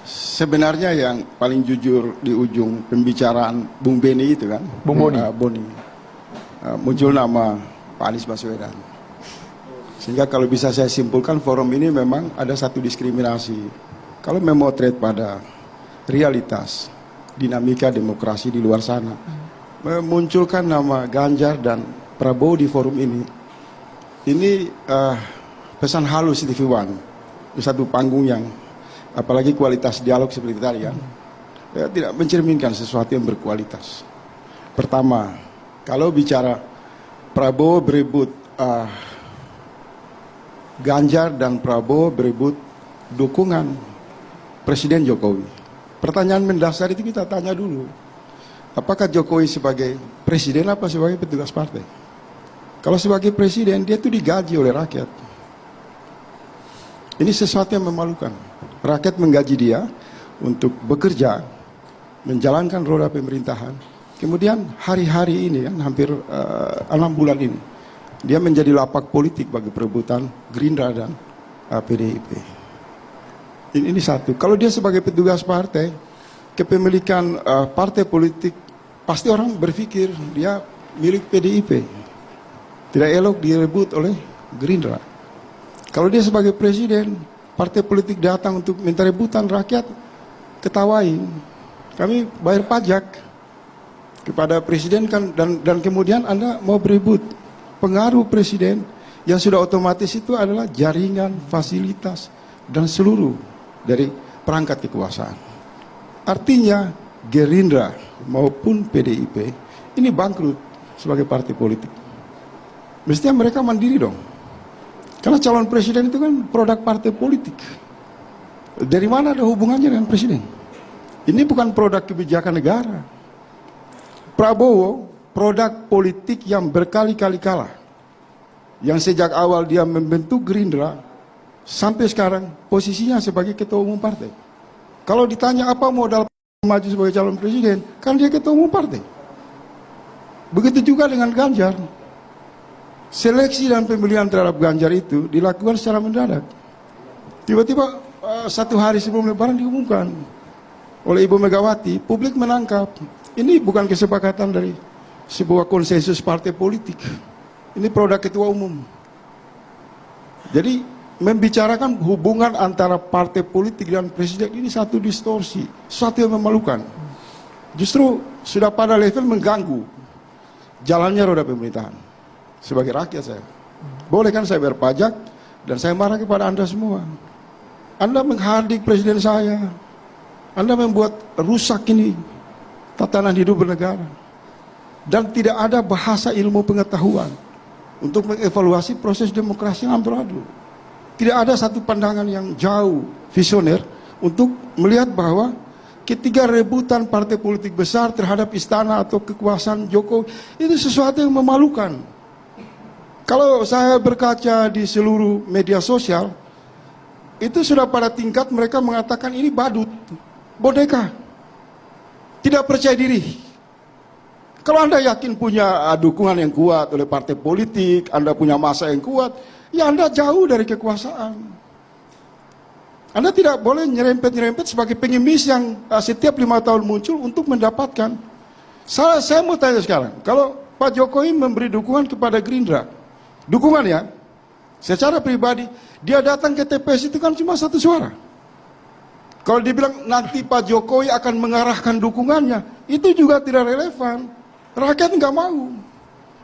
Sebenarnya yang paling jujur di ujung pembicaraan Bung Beni itu kan, Bung Boni. Boni, muncul nama Pak Anies Baswedan. Sehingga kalau bisa saya simpulkan, forum ini memang ada satu diskriminasi. Kalau memotret pada realitas dinamika demokrasi di luar sana, memunculkan nama Ganjar dan Prabowo di forum ini pesan halus TV One di satu panggung yang apalagi kualitas dialog seperti tadi kan, tidak mencerminkan sesuatu yang berkualitas. Pertama, kalau bicara Prabowo berebut Ganjar dan Prabowo berebut dukungan Presiden Jokowi. Pertanyaan mendasar itu kita tanya dulu, apakah Jokowi sebagai presiden apa sebagai petugas partai? Kalau sebagai presiden, dia itu digaji oleh rakyat. Ini sesuatu yang memalukan. Rakyat menggaji dia untuk bekerja, menjalankan roda pemerintahan. Kemudian hari-hari ini kan, hampir 6 bulan ini, dia menjadi lapak politik bagi perebutan Gerindra dan PDIP. Ini satu. Kalau dia sebagai petugas partai, kepemilikan partai politik, pasti orang berpikir dia milik PDIP. Tidak elok direbut oleh Gerindra. Kalau dia sebagai presiden, partai politik datang untuk minta rebutan rakyat, ketawain. Kami bayar pajak kepada presiden kan, dan kemudian Anda mau berebut pengaruh presiden yang sudah otomatis itu adalah jaringan, fasilitas, dan seluruh dari perangkat kekuasaan. Artinya Gerindra maupun PDIP ini bangkrut sebagai partai politik. Mestinya mereka mandiri dong. Karena calon presiden itu kan produk partai politik. Dari mana ada hubungannya dengan presiden? Ini bukan produk kebijakan negara. Prabowo produk politik yang berkali-kali kalah. Yang sejak awal dia membentuk Gerindra, sampai sekarang posisinya sebagai ketua umum partai. Kalau ditanya apa modal maju sebagai calon presiden, kan dia ketua umum partai. Begitu juga dengan Ganjar. Seleksi dan pemilihan terhadap Ganjar itu dilakukan secara mendadak. Tiba-tiba 1 hari sebelum Lebaran diumumkan oleh Ibu Megawati, publik menangkap ini bukan kesepakatan dari sebuah konsensus partai politik. Ini produk ketua umum. Jadi membicarakan hubungan antara partai politik dan presiden ini satu distorsi, sesuatu yang memalukan. Justru sudah pada level mengganggu jalannya roda pemerintahan. Sebagai rakyat saya, boleh kan saya bayar pajak dan saya marah kepada Anda semua. Anda menghardik presiden saya, Anda membuat rusak ini tatanan hidup bernegara, dan tidak ada bahasa ilmu pengetahuan untuk mengevaluasi proses demokrasi yang amburadul. Tidak ada satu pandangan yang jauh visioner untuk melihat bahwa ketika rebutan partai politik besar terhadap istana atau kekuasaan Jokowi itu sesuatu yang memalukan. Kalau saya berkaca di seluruh media sosial, itu sudah pada tingkat mereka mengatakan ini badut, boneka, tidak percaya diri. Kalau Anda yakin punya dukungan yang kuat oleh partai politik, Anda punya massa yang kuat, ya Anda jauh dari kekuasaan. Anda tidak boleh nyerempet-nyerempet sebagai pengemis yang setiap 5 tahun muncul untuk mendapatkan. Saya mau tanya sekarang, kalau Pak Jokowi memberi dukungan kepada Gerindra, dukungannya secara pribadi, dia datang ke TPS itu kan cuma 1 suara. Kalau dibilang nanti Pak Jokowi akan mengarahkan dukungannya, itu juga tidak relevan. Rakyat nggak mau.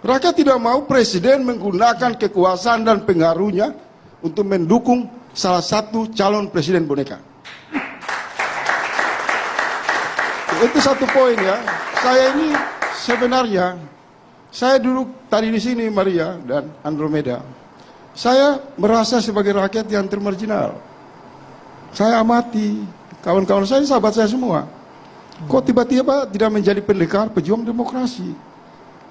Rakyat tidak mau presiden menggunakan kekuasaan dan pengaruhnya untuk mendukung salah satu calon presiden boneka. Itu satu poin ya. Saya ini sebenarnya, saya dulu tadi di sini Maria dan Andromeda, saya merasa sebagai rakyat yang termarginal. Saya amati kawan-kawan saya, sahabat saya semua. Kok tiba-tiba tidak menjadi pendekar pejuang demokrasi,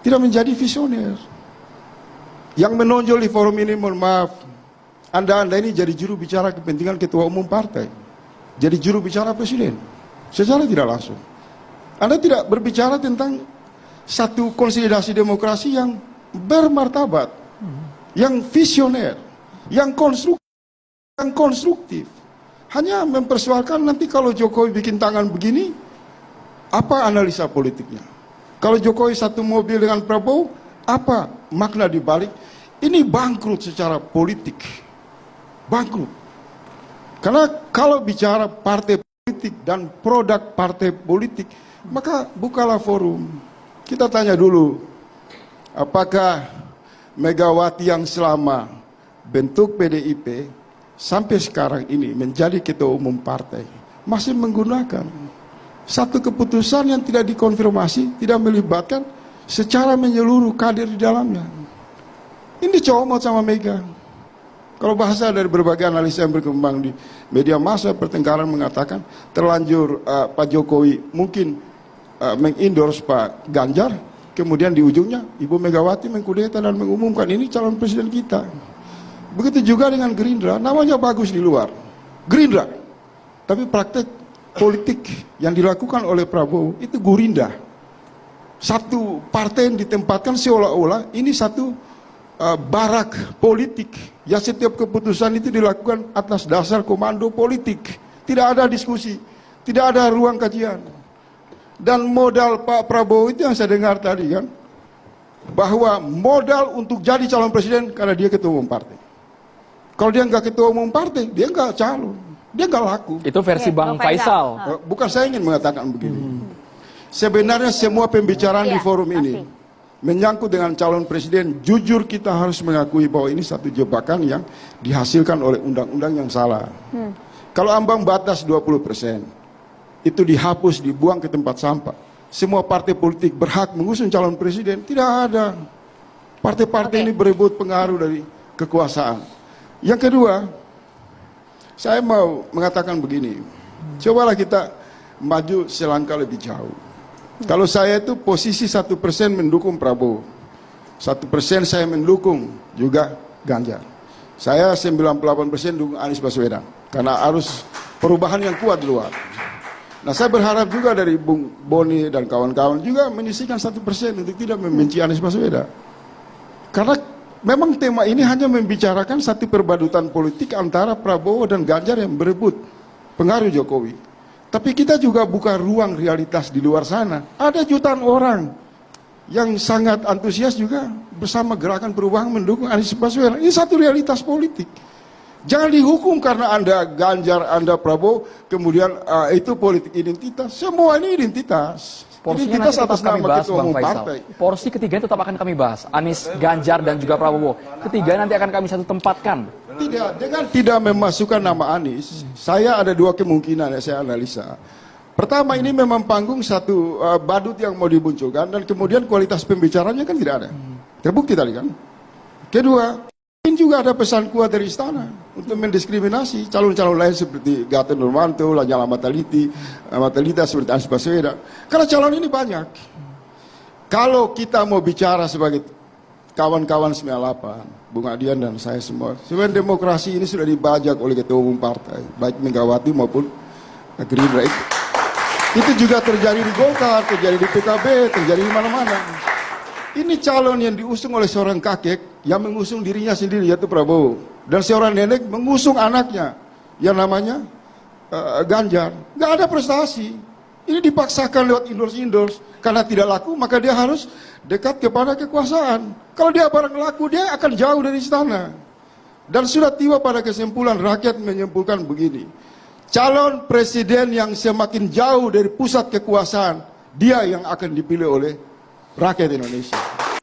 tidak menjadi visioner. Yang menonjol di forum ini, mohon maaf, Anda ini jadi juru bicara kepentingan ketua umum partai, jadi juru bicara presiden, secara tidak langsung. Anda tidak berbicara tentang satu konsolidasi demokrasi yang bermartabat, yang visioner, yang konstruktif. hanya mempersoalkan nanti kalau Jokowi bikin tangan begini, apa analisa politiknya? Kalau Jokowi satu mobil dengan Prabowo, apa makna dibalik? Ini bangkrut secara politik. Bangkrut. Karena kalau bicara partai politik dan produk partai politik, maka bukalah forum. Kita tanya dulu, apakah Megawati yang selama bentuk PDIP sampai sekarang ini menjadi ketua umum partai masih menggunakan satu keputusan yang tidak dikonfirmasi, tidak melibatkan secara menyeluruh kader di dalamnya. Ini comot sama Mega. Kalau bahasa dari berbagai analisa yang berkembang di media massa, pertengkaran mengatakan terlanjur Pak Jokowi mungkin mengendorse Pak Ganjar, kemudian di ujungnya Ibu Megawati mengkudeta dan mengumumkan ini calon presiden kita. Begitu juga dengan Gerindra, namanya bagus di luar, Gerindra, tapi praktek politik yang dilakukan oleh Prabowo itu Gurinda. Satu partai yang ditempatkan seolah-olah ini satu barak politik, yang setiap keputusan itu dilakukan atas dasar komando politik, tidak ada diskusi, tidak ada ruang kajian. Dan modal Pak Prabowo itu yang saya dengar tadi kan, bahwa modal untuk jadi calon presiden karena dia ketua umum partai. Kalau dia nggak ketua umum partai, dia nggak calon, dia nggak laku. Itu versi Bang Faisal. Bukan saya ingin mengatakan begini. Sebenarnya semua pembicaraan di forum ini menyangkut dengan calon presiden, jujur kita harus mengakui bahwa ini satu jebakan yang dihasilkan oleh undang-undang yang salah. Kalau ambang batas 20%, itu dihapus, dibuang ke tempat sampah. Semua partai politik berhak mengusung calon presiden, tidak ada. Partai-partai ini berebut pengaruh dari kekuasaan. Yang kedua, saya mau mengatakan begini, cobalah kita maju selangkah lebih jauh. Kalau saya itu posisi 1% mendukung Prabowo, 1% saya mendukung juga Ganjar. Saya 98% dukung Anies Baswedan, karena arus perubahan yang kuat di luar. Nah, saya berharap juga dari Bung Boni dan kawan-kawan juga menyisihkan 1% untuk tidak membenci Anies Baswedan. Karena memang tema ini hanya membicarakan satu perbadutan politik antara Prabowo dan Ganjar yang berebut pengaruh Jokowi. Tapi kita juga buka ruang realitas di luar sana. Ada jutaan orang yang sangat antusias juga bersama gerakan perubahan mendukung Anies Baswedan. Ini satu realitas politik. Jangan dihukum karena Anda Ganjar, Anda Prabowo, kemudian itu politik identitas. Semua ini identitas. Porsinya Identitas nanti atas tetap kami nama bahas, ketua Bang umum Faisal. partai. Porsi ketiga tetap akan kami bahas. Anies, Ganjar, dan juga Prabowo. Ketiga nanti akan kami satu tempatkan. Tidak, dengan tidak memasukkan nama Anies, saya ada dua kemungkinan yang saya analisa. Pertama, ini memang panggung satu badut yang mau dimunculkan, dan kemudian kualitas pembicaranya kan tidak ada. Terbukti tadi kan. Kedua, ini juga ada pesan kuat dari istana untuk mendiskriminasi calon-calon lain seperti Gatot Nurmantio, Lanyala Matalita seperti Anies Baswedan. Karena calon ini banyak. Kalau kita mau bicara sebagai kawan-kawan 98, Bung Adian dan saya semua, sebenarnya demokrasi ini sudah dibajak oleh ketua umum partai, baik Megawati maupun Gerindra. Itu juga terjadi di Golkar, terjadi di PKB, terjadi di mana-mana. Ini calon yang diusung oleh seorang kakek yang mengusung dirinya sendiri, yaitu Prabowo. Dan seorang nenek mengusung anaknya yang namanya Ganjar. Gak ada prestasi. Ini dipaksakan lewat endorse. Karena tidak laku, maka dia harus dekat kepada kekuasaan. Kalau dia barang laku, dia akan jauh dari istana. Dan sudah tiba pada kesimpulan, rakyat menyimpulkan begini. Calon presiden yang semakin jauh dari pusat kekuasaan, dia yang akan dipilih oleh rakyat Indonesia.